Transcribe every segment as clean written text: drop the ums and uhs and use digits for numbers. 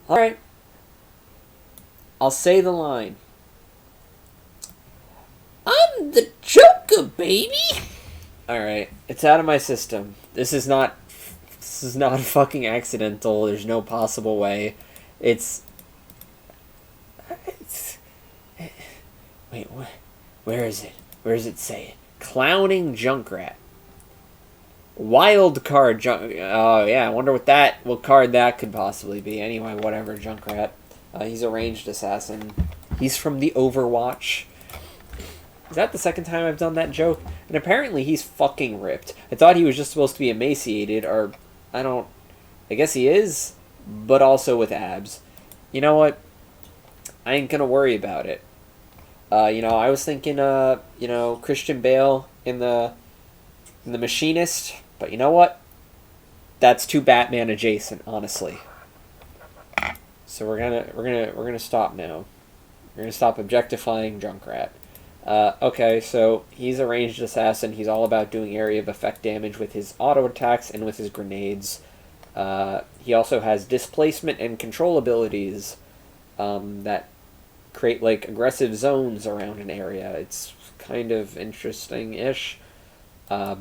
Alright. I'll say the line. I'm the Joker, baby! Alright, it's out of my system. This is not fucking accidental. There's no possible way. It's wait, where is it? Where does it say? Clowning Junkrat. Wild card oh yeah, I wonder what card that could possibly be. Anyway, whatever, Junkrat. He's a ranged assassin. He's from the Overwatch. Is that the second time I've done that joke? And apparently he's fucking ripped. I thought he was just supposed to be emaciated, or I guess he is, but also with abs. You know what? I ain't gonna worry about it. I was thinking, Christian Bale in the Machinist, but you know what? That's too Batman adjacent, honestly. So we're gonna stop now. We're gonna stop objectifying Junkrat. Okay, so he's a ranged assassin. He's all about doing area of effect damage with his auto attacks and with his grenades. He also has displacement and control abilities that create like aggressive zones around an area. It's kind of interesting-ish. I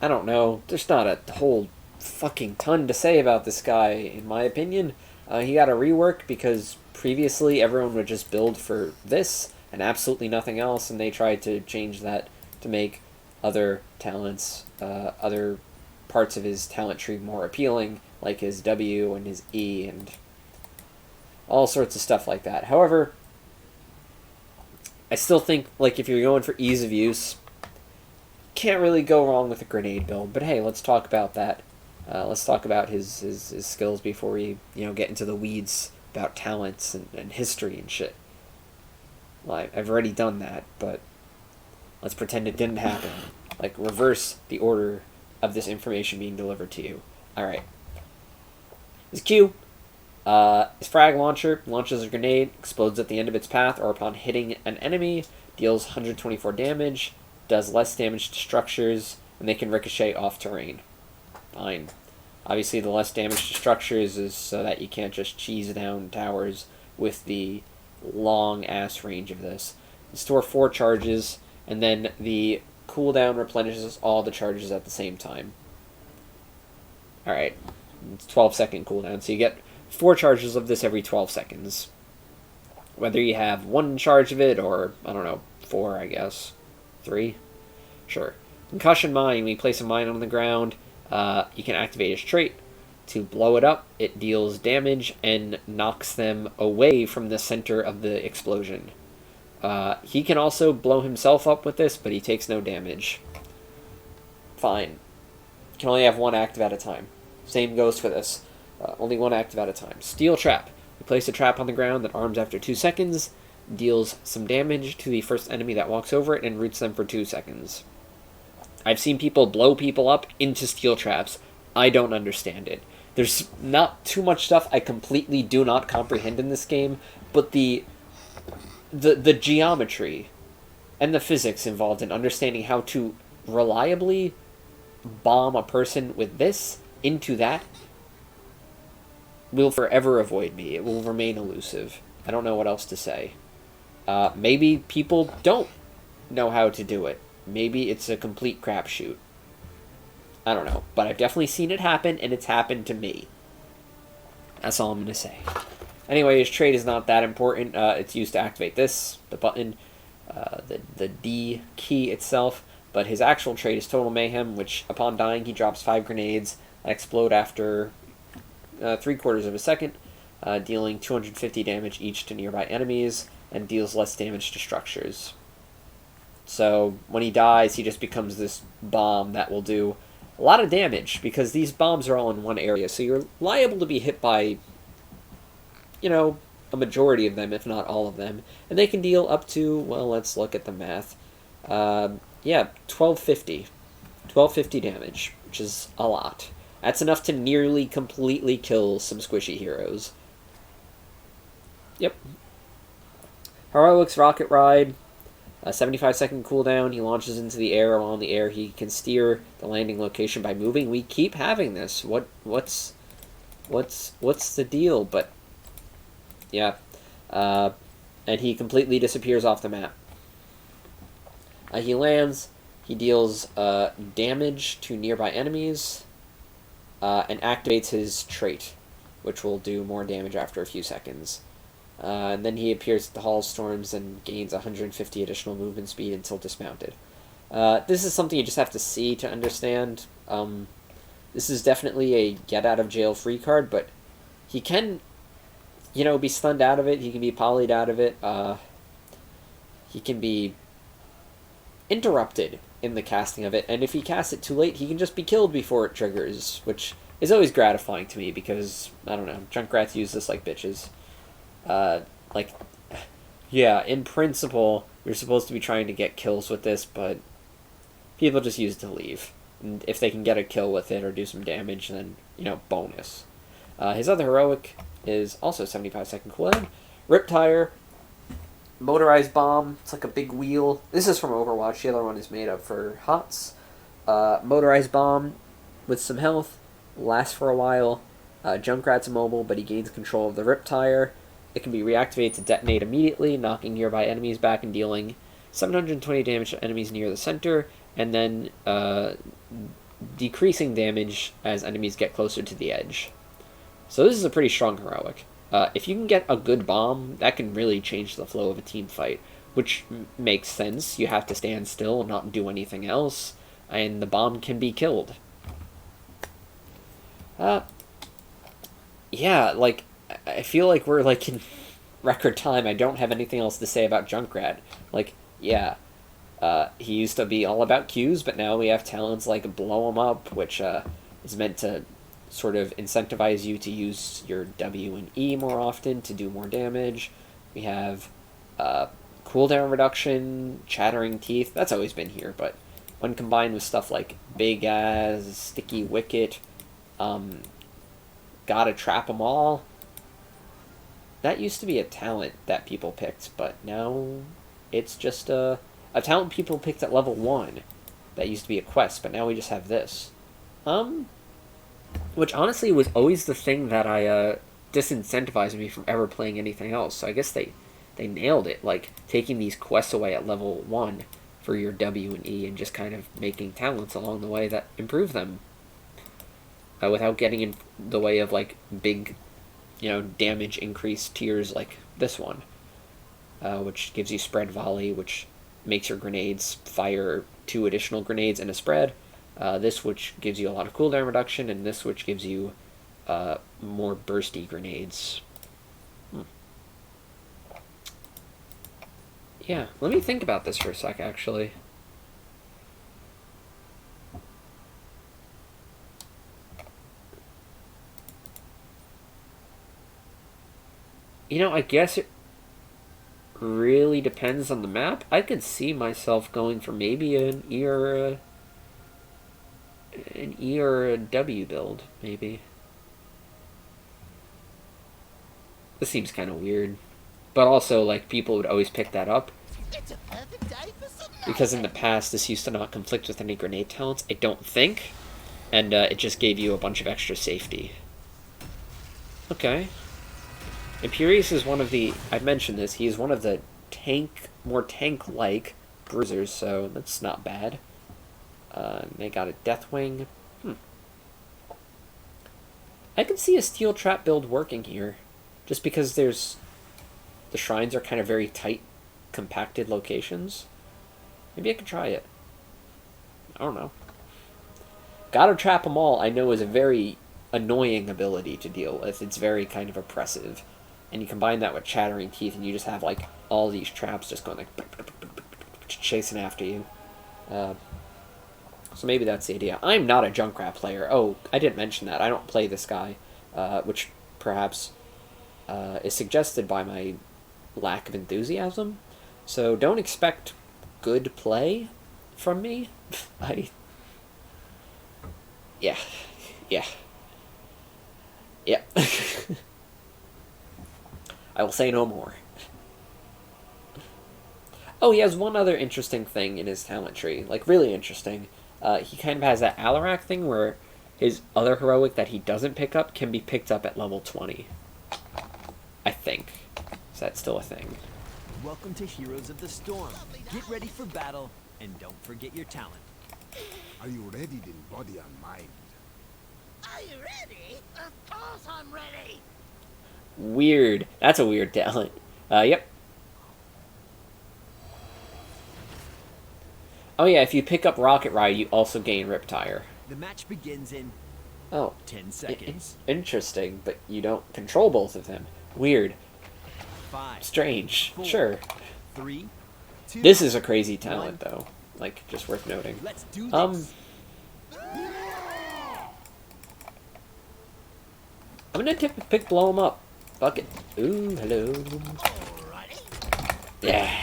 don't know. There's not a whole fucking ton to say about this guy, in my opinion. He got a rework because previously everyone would just build for this and absolutely nothing else, and they tried to change that to make other talents, other parts of his talent tree more appealing, like his W and his E and all sorts of stuff like that. However, I still think, like, if you're going for ease of use, can't really go wrong with a grenade build. But hey, let's talk about that. Let's talk about his skills before we, get into the weeds about talents and history and shit. Well, I've already done that, but let's pretend it didn't happen. Like, reverse the order of this information being delivered to you. Alright. His Q. His frag launcher launches a grenade, explodes at the end of its path or upon hitting an enemy, deals 124 damage, does less damage to structures, and they can ricochet off terrain. Fine. Obviously, the less damage to structures is so that you can't just cheese down towers with the long-ass range of this. You store 4 charges, and then the cooldown replenishes all the charges at the same time. Alright. It's 12-second cooldown, so you get 4 charges of this every 12 seconds. Whether you have 1 charge of it, or, 4, I guess. 3? Sure. Concussion Mine, when you place a mine on the ground, you can activate his trait. To blow it up, it deals damage and knocks them away from the center of the explosion. He can also blow himself up with this, but he takes no damage. Fine. You can only have 1 active at a time. Same goes for this. Only 1 active at a time. Steel Trap. You place a trap on the ground that arms after 2 seconds, deals some damage to the first enemy that walks over it, and roots them for 2 seconds. I've seen people blow people up into steel traps. I don't understand it. There's not too much stuff I completely do not comprehend in this game, but the geometry and the physics involved in understanding how to reliably bomb a person with this into that will forever avoid me. It will remain elusive. I don't know what else to say. Maybe people don't know how to do it. Maybe it's a complete crapshoot. I don't know. But I've definitely seen it happen, and it's happened to me. That's all I'm going to say. Anyway, his trait is not that important. It's used to activate this, the button, the D key itself. But his actual trait is Total Mayhem, which upon dying he drops 5 grenades that explode after 3/4 of a second, dealing 250 damage each to nearby enemies, and deals less damage to structures. So when he dies, he just becomes this bomb that will do a lot of damage, because these bombs are all in one area, so you're liable to be hit by, a majority of them, if not all of them. And they can deal up to, well, let's look at the math. 1250. 1250 damage, which is a lot. That's enough to nearly completely kill some squishy heroes. Yep. Heroics Rocket Ride. A 75-second cooldown. He launches into the air. While in the air, he can steer the landing location by moving. We keep having this. What's the deal? But yeah, and he completely disappears off the map. He lands. He deals damage to nearby enemies, and activates his trait, which will do more damage after a few seconds. And then he appears at the Hall of Storms and gains 150 additional movement speed until dismounted. This is something you just have to see to understand. This is definitely a get-out-of-jail-free card, but he can, be stunned out of it. He can be polyed out of it. He can be interrupted in the casting of it, and if he casts it too late, he can just be killed before it triggers, which is always gratifying to me because, I don't know, Junkrats use this like bitches. Yeah, in principle, you're supposed to be trying to get kills with this, but people just use it to leave. And if they can get a kill with it or do some damage, then, bonus. His other heroic is also 75-second cooldown. Rip Tire, motorized bomb. It's like a big wheel. This is from Overwatch. The other one is made up for HOTS. Motorized bomb with some health. Lasts for a while. Junkrat's immobile, but he gains control of the Rip Tire. It can be reactivated to detonate immediately, knocking nearby enemies back and dealing 720 damage to enemies near the center, and then decreasing damage as enemies get closer to the edge. So this is a pretty strong heroic. If you can get a good bomb, that can really change the flow of a team fight, which makes sense. You have to stand still and not do anything else, and the bomb can be killed. Yeah, I feel like we're, in record time. I don't have anything else to say about Junkrat. He used to be all about Qs, but now we have talents like Blow 'em Up, which is meant to sort of incentivize you to use your W and E more often to do more damage. We have cooldown reduction, Chattering Teeth. That's always been here, but when combined with stuff like Big As, Sticky Wicket, Gotta Trap 'em All, that used to be a talent that people picked, but now it's just a talent people picked at level 1. That used to be a quest, but now we just have this. Which honestly was always the thing that disincentivized me from ever playing anything else. So I guess they nailed it, taking these quests away at level 1 for your W and E and just kind of making talents along the way that improve them. Without getting in the way of, big, damage increase tiers like this one. Which gives you Spread Volley, which makes your grenades fire 2 additional grenades in a spread. This which gives you a lot of cooldown reduction, and this which gives you more bursty grenades. Yeah, let me think about this for a sec, actually. I guess it really depends on the map. I could see myself going for maybe an E or a W build, maybe. This seems kind of weird. But also, people would always pick that up. Because in the past, this used to not conflict with any grenade talents, I don't think. And it just gave you a bunch of extra safety. Okay. Imperius is one of the... I've mentioned this. He is one of the more tank-like bruisers, so that's not bad. They got a Deathwing. I can see a Steel Trap build working here. Just because the shrines are kind of very tight, compacted locations. Maybe I could try it. I don't know. Gotta Trap 'em All, I know, is a very annoying ability to deal with. It's very kind of oppressive. And you combine that with Chattering Teeth, and you just have, all these traps just going, chasing after you. So maybe that's the idea. I'm not a Junkrat player. Oh, I didn't mention that. I don't play this guy, which perhaps is suggested by my lack of enthusiasm. So don't expect good play from me. Yeah. I will say no more. Oh, he has one other interesting thing in his talent tree. Like, really interesting. He kind of has that Alarak thing where his other heroic that he doesn't pick up can be picked up at level 20. I think. Is that still a thing? Welcome to Heroes of the Storm. Get ready for battle, and don't forget your talent. Are you ready in body and mind? Are you ready? Of course I'm ready. Weird. That's a weird talent. Yep. Oh yeah, if you pick up Rocket Ride, you also gain Riptire. The match begins in 10 seconds. Interesting, but you don't control both of them. Weird. 5, Strange. 4, Sure. 3, 2. This is a crazy talent, though. Like, just worth noting. Let's do this. I'm gonna pick blow him up. Fuck it. Ooh, hello. Yeah.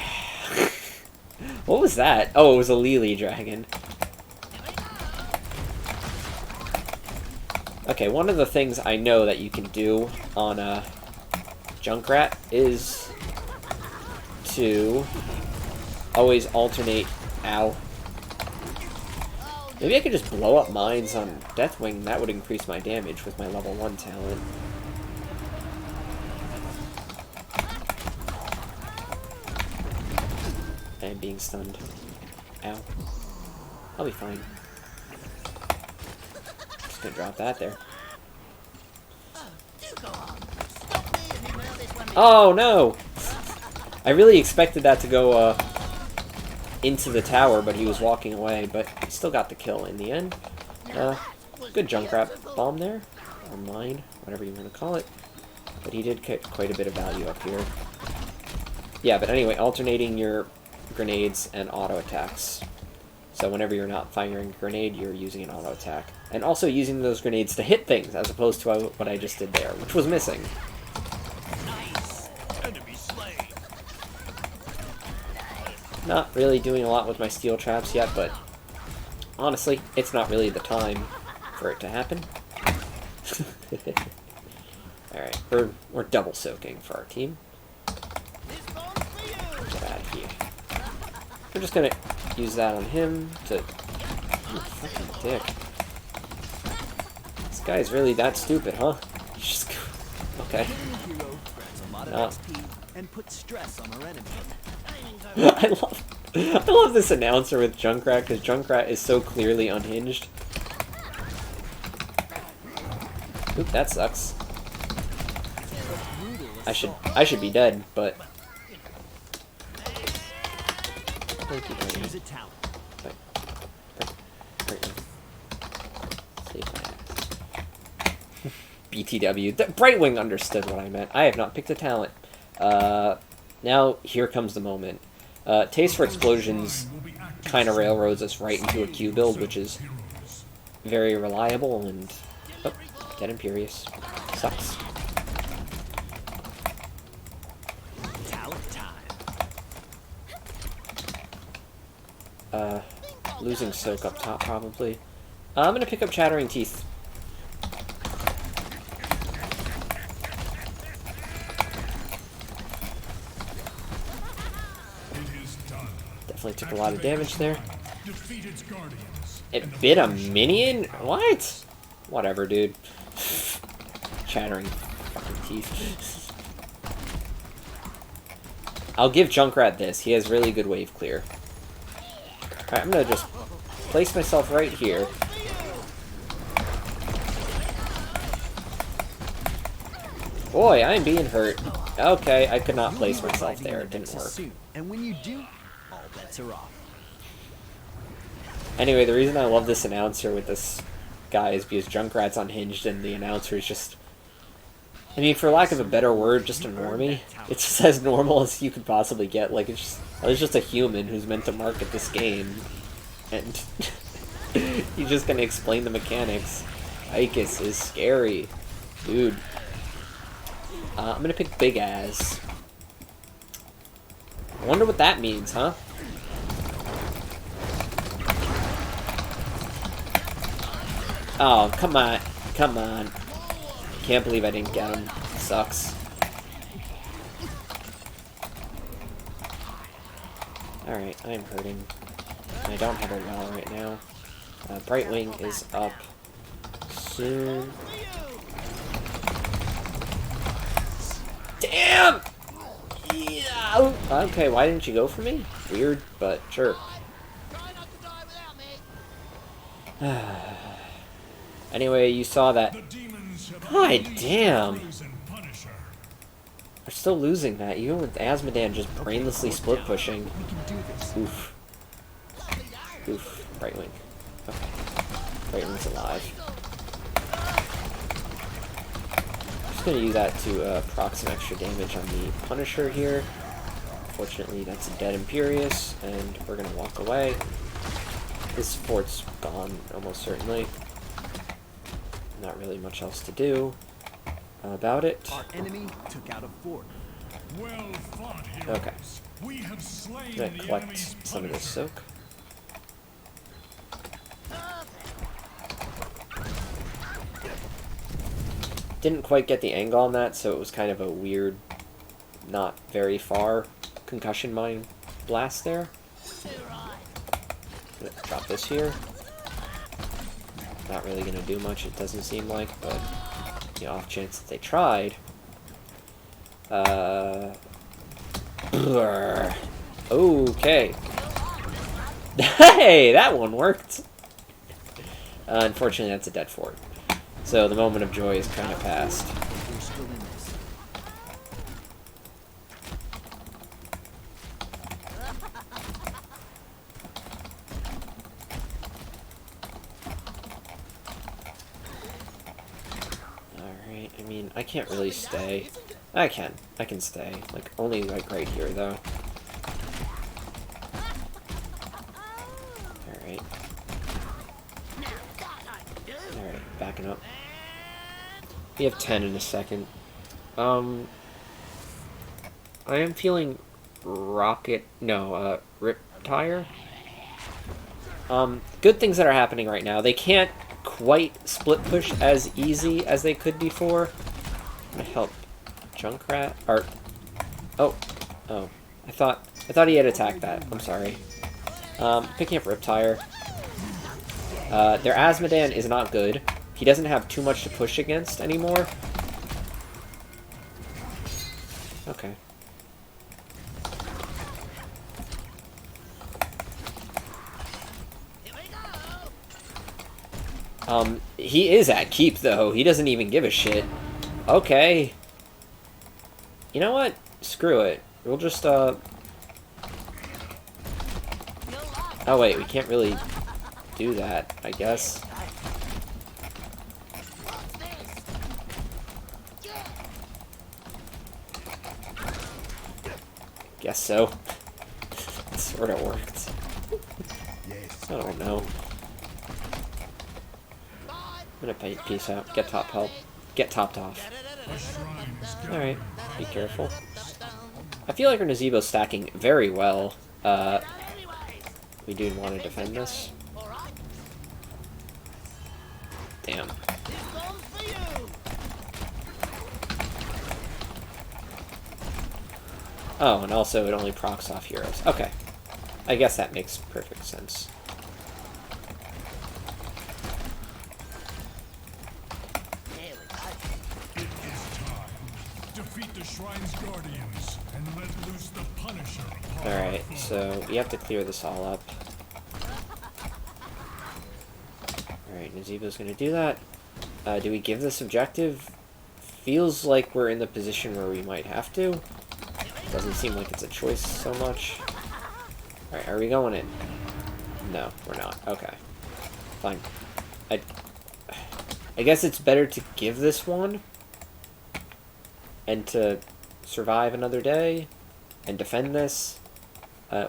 What was that? Oh, it was a Lily dragon. Okay, one of the things I know that you can do on a Junkrat is to always alternate. Ow. Maybe I could just blow up mines on Deathwing. That would increase my damage with my level 1 talent. I am being stunned. Ow. I'll be fine. Just gonna drop that there. Oh no! I really expected that to go into the tower, but he was walking away, but he still got the kill in the end. Good Junkrat bomb there. Or mine, whatever you want to call it. But he did get quite a bit of value up here. Yeah, but anyway, alternating your grenades and auto attacks. So whenever you're not firing a grenade, you're using an auto attack. And also using those grenades to hit things, as opposed to what I just did there, which was missing. Nice. Enemy slain. Not really doing a lot with my steel traps yet, but honestly, it's not really the time for it to happen. Alright, we're double soaking for our team. Get out of here. We're just gonna use that on him to... Ooh, fucking dick. This guy's really that stupid, huh? He's just... Okay. No. And put stress on our enemy. I love this announcer with Junkrat, because Junkrat is so clearly unhinged. Oop, that sucks. I should be dead, but... Thank you, Brayden. Use a talent. Save my ass. BTW. Brightwing understood what I meant. I have not picked a talent. Now, here comes the moment. Taste for Explosions kind of railroads us right into a Q build, which is very reliable and... Oh, Dead Imperious. Sucks. Talent time. Losing Soak up top, probably. I'm gonna pick up Chattering Teeth. Definitely took a lot of damage there. It bit a minion? What? Whatever, dude. Chattering fucking teeth. I'll give Junkrat this. He has really good wave clear. Alright, I'm gonna just place myself right here. Boy, I'm being hurt. Okay, I could not place myself there. It didn't work. And when you do, all bets are off. Anyway, the reason I love this announcer with this guy is because Junkrat's unhinged and the announcer is just... I mean, for lack of a better word, just a normie. It's just as normal as you could possibly get. Like, it's just a human who's meant to market this game. And he's just gonna explain the mechanics. Icus is scary. Dude. I'm gonna pick Big Ass. I wonder what that means, huh? Oh, come on. Come on. Can't believe I didn't get him. Sucks. Alright, I am hurting. I don't have a wall right now. Brightwing is up soon. Damn! Yeah. Okay, why didn't you go for me? Weird, but sure. Try not to die without me. Anyway, you saw that. God damn! We're still losing that, even with Asmodan just brainlessly split pushing. We can do this. Oof. Oof. Brightwing. Okay. Brightwing's alive. I'm just gonna use that to proc some extra damage on the Punisher here. Unfortunately, that's a dead Imperious, and we're gonna walk away. This fort's gone, almost certainly. Not really much else to do about it. Our enemy took out a fort. Well fought, heroes. Okay. We have slain I'm gonna the collect enemy's some of this soak. Didn't quite get the angle on that, so it was kind of a weird, not very far concussion mine blast there. Gonna drop this here. Not really gonna do much, it doesn't seem like, but the off chance that they tried. Okay. Hey, that one worked. Unfortunately, that's a dead fort. So the moment of joy is kind of past. We're still in this. Alright, I mean, I can't really stay. I can stay. Like, only like right here, though. Alright. Alright, backing up. We have 10 in a second. I am feeling Rip Tire. Good things that are happening right now. They can't quite split push as easy as they could before. I'm gonna help Junkrat, or... Oh. I thought he had attacked that. I'm sorry. Picking up Riptire. Their Asmodan is not good. He doesn't have too much to push against anymore. Okay. He is at keep, though. He doesn't even give a shit. Okay. You know what? Screw it. We'll just, Oh, wait. We can't really do that, I guess. Guess so. It sort of worked. Yes. I don't know. I'm gonna peace out. Get top help. Get topped off. Alright, be careful. I feel like our Nazebo's stacking very well. We do want to defend this. Damn. Oh, and also it only procs off heroes. Okay. I guess that makes perfect sense. Defeat the Shrine's Guardians and let loose the Punisher. Alright, so we have to clear this all up. Alright, Nazebo's gonna do that. Do we give this objective? Feels like we're in the position where we might have to. Doesn't seem like it's a choice so much. Alright, are we going in? No, we're not. Okay. Fine. I guess it's better to give this one and to survive another day and defend this,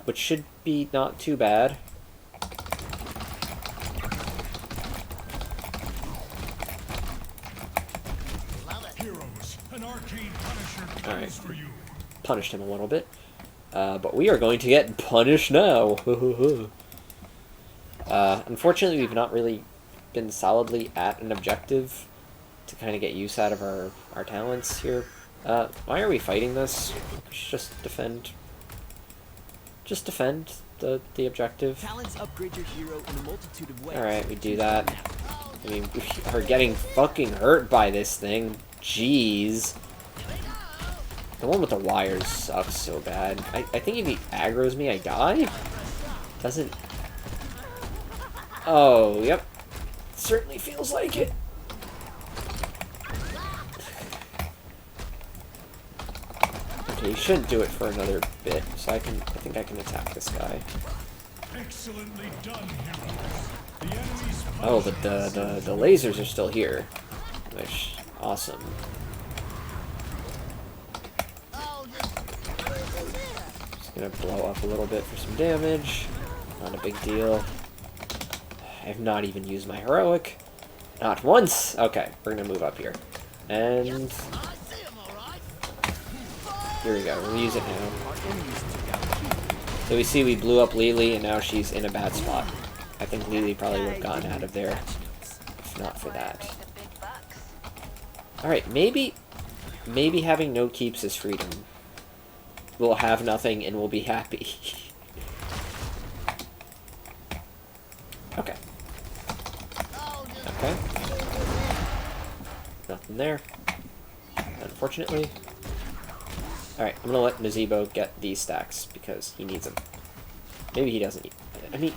which should be not too bad. Heroes, an arcane Punisher comes Alright. for you. Punished him a little bit. But we are going to get punished now. Unfortunately, we've not really been solidly at an objective to kind of get use out of our talents here. Why are we fighting this? We should just just defend the objective. Talents upgrade your hero in a multitude of ways. Alright, we do that. I mean, we are getting fucking hurt by this thing. Jeez. The one with the wires sucks so bad. I think if he aggroes me, I die? Doesn't... Oh, yep. Certainly feels like it. Okay, you shouldn't do it for another bit, so I think I can attack this guy. Excellently done, heroes. The enemy's Oh, but the lasers are still here, which awesome. Just gonna blow up a little bit for some damage. Not a big deal. I have not even used my heroic. Not once. Okay, we're gonna move up here, and here we go. We'll use it now. So we see we blew up Lily, and now she's in a bad spot. I think Lily probably would have gotten out of there if not for that. Alright, maybe having no keeps is freedom. We'll have nothing and we'll be happy. Okay. Okay. Nothing there. Unfortunately. Alright, I'm gonna let Nazebo get these stacks because he needs them. Maybe he doesn't need... I mean...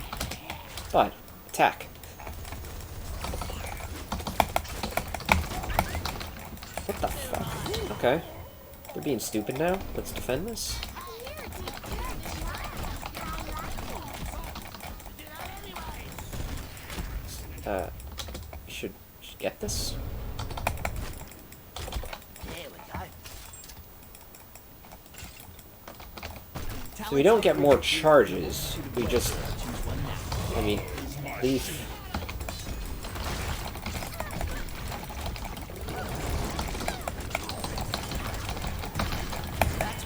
Fine. Attack. What the fuck? Okay. They're being stupid now. Let's defend this. Should get this. So we don't get more charges. We just... I mean, leaf.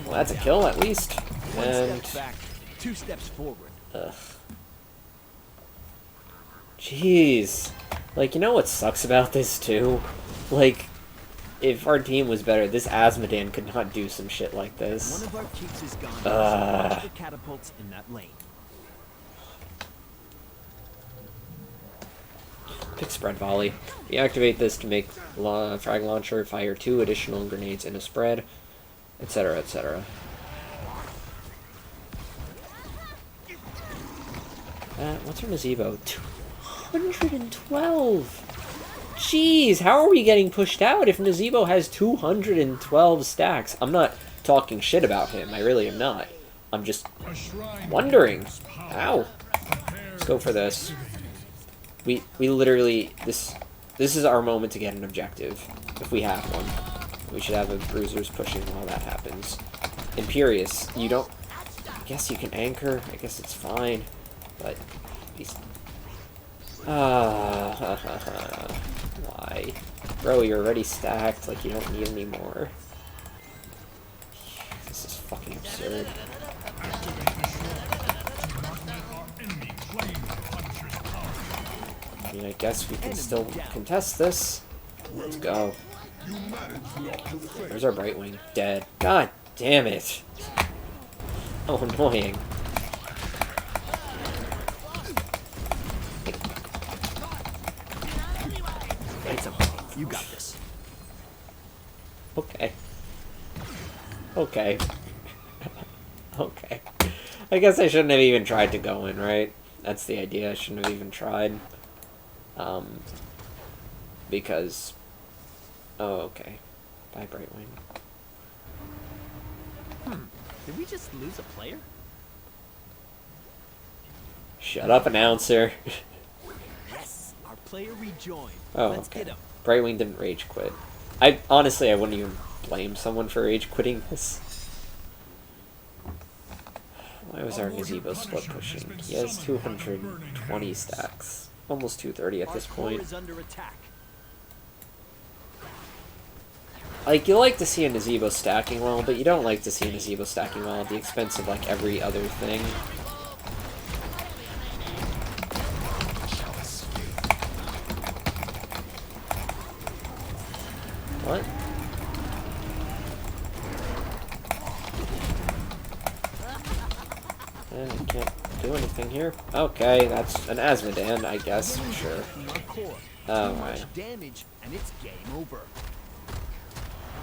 Well, that's a kill at least. And... Two steps forward. Ugh. Jeez. Like, you know what sucks about this, too? Like, if our team was better, this Asmodan could not do some shit like this. One of our keeps is gone. The catapults in that lane. Pick spread volley. We activate this to make frag launcher fire 2 additional grenades in a spread, etc., etc. What's her Nazebo? 212! Jeez, how are we getting pushed out if Nazebo has 212 stacks? I'm not talking shit about him, I really am not. I'm just wondering. How? Let's go for this. We literally, this is our moment to get an objective, if we have one. We should have a bruisers pushing while that happens. Imperious, you don't, I guess you can anchor, I guess it's fine, but these... Why? Bro, you're already stacked, like you don't need any more. This is fucking absurd. I mean, I guess we can still contest this. Let's go. There's our Brightwing. Dead. God damn it. Oh, annoying. It's okay. You got this. Okay. Okay. Okay. I guess I shouldn't have even tried to go in, right? That's the idea. I shouldn't have even tried. Because... Oh, okay. Bye, Brightwing. Did we just lose a player? Shut up, announcer. Yes, our player rejoined. Oh, Let's okay. get him. Brightwing didn't rage quit. Honestly, I wouldn't even blame someone for rage quitting this. Why was our Nazebo split pushing? He has 220 stacks. Almost 230 at this point. Is under attack. Like, you like to see a Nazebo stacking well, but you don't like to see a Nazebo stacking well at the expense of, like, every other thing. What? anything here? Okay, that's an Asmodan, I guess. Sure. Oh my. Much damage, and it's game over.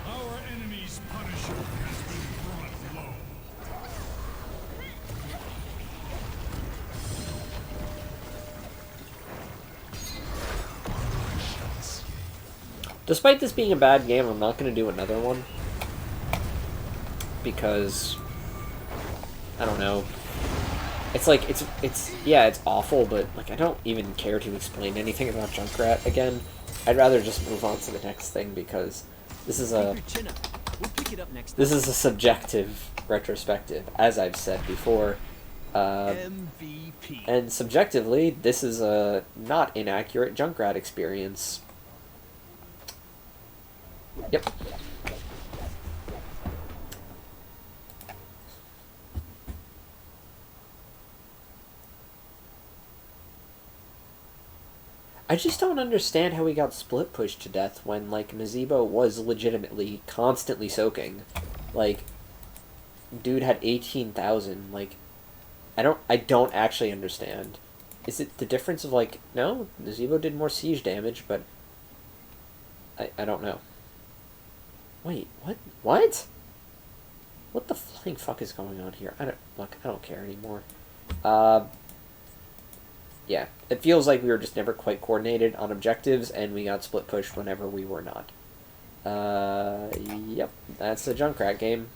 Our enemy's Punisher has been brought low. Despite this being a bad game, I'm not going to do another one. Because... I don't know. It's like, yeah, it's awful, but, like, I don't even care to explain anything about Junkrat again. I'd rather just move on to the next thing, because this is a... Keep your chin up. We'll pick it up next This time. is a subjective retrospective, as I've said before. MVP. And subjectively, this is a not inaccurate Junkrat experience. Yep. I just don't understand how he got split pushed to death when, like, Mazeebo was legitimately constantly soaking. Like, dude had 18,000, like, I don't actually understand. Is it the difference of, like, no, Mazeebo did more siege damage, but I don't know. Wait, what? What? What the flying fuck is going on here? I don't care anymore. Yeah, it feels like we were just never quite coordinated on objectives, and we got split pushed whenever we were not. Yep, that's a Junkrat game.